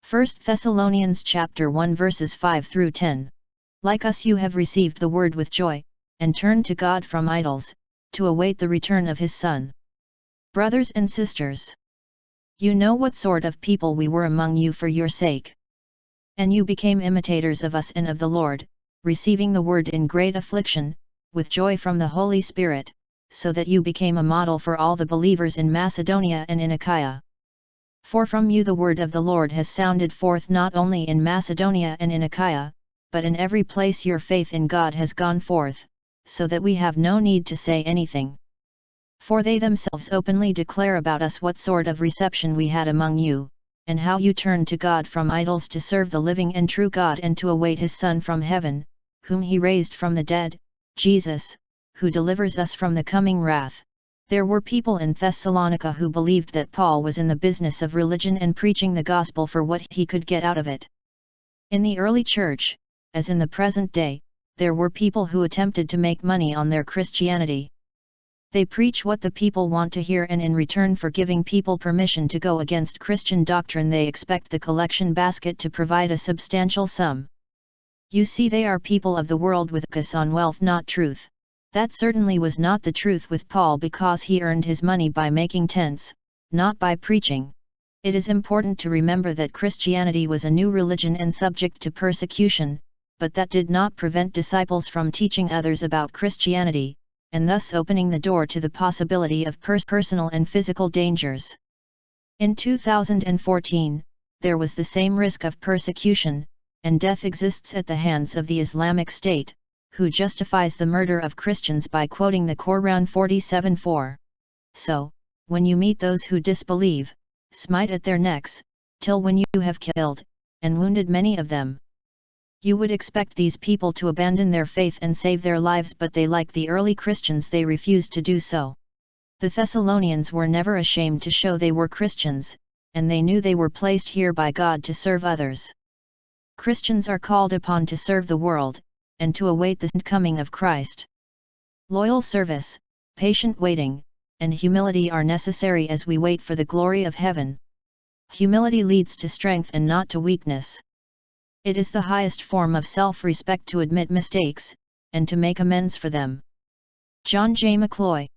1 Thessalonians chapter 1 verses 5 through 10. Like us you have received the word with joy, and turned to God from idols, to await the return of His Son. Brothers and sisters, you know what sort of people we were among you for your sake. And you became imitators of us and of the Lord, receiving the word in great affliction, with joy from the Holy Spirit, so that you became a model for all the believers in Macedonia and in Achaia. For from you the word of the Lord has sounded forth not only in Macedonia and in Achaia, but in every place your faith in God has gone forth, so that we have no need to say anything. For they themselves openly declare about us what sort of reception we had among you, and how you turned to God from idols to serve the living and true God and to await His Son from heaven, whom He raised from the dead, Jesus, who delivers us from the coming wrath. There were people in Thessalonica who believed that Paul was in the business of religion and preaching the gospel for what he could get out of it. In the early church, as in the present day, there were people who attempted to make money on their Christianity. They preach what the people want to hear, and in return for giving people permission to go against Christian doctrine they expect the collection basket to provide a substantial sum. You see, they are people of the world with a focus on wealth, not truth. That certainly was not the truth with Paul, because he earned his money by making tents, not by preaching. It is important to remember that Christianity was a new religion and subject to persecution, but that did not prevent disciples from teaching others about Christianity, and thus opening the door to the possibility of personal and physical dangers. In 2014, there was the same risk of persecution, and death exists at the hands of the Islamic State, who justifies the murder of Christians by quoting the Quran 47:4. So, when you meet those who disbelieve, smite at their necks, till when you have killed, and wounded many of them. You would expect these people to abandon their faith and save their lives, but they, like the early Christians, they refused to do so. The Thessalonians were never ashamed to show they were Christians, and they knew they were placed here by God to serve others. Christians are called upon to serve the world, and to await the coming of Christ. Loyal service, patient waiting, and humility are necessary as we wait for the glory of heaven. Humility leads to strength and not to weakness. It is the highest form of self-respect to admit mistakes, and to make amends for them. John J. McCloy.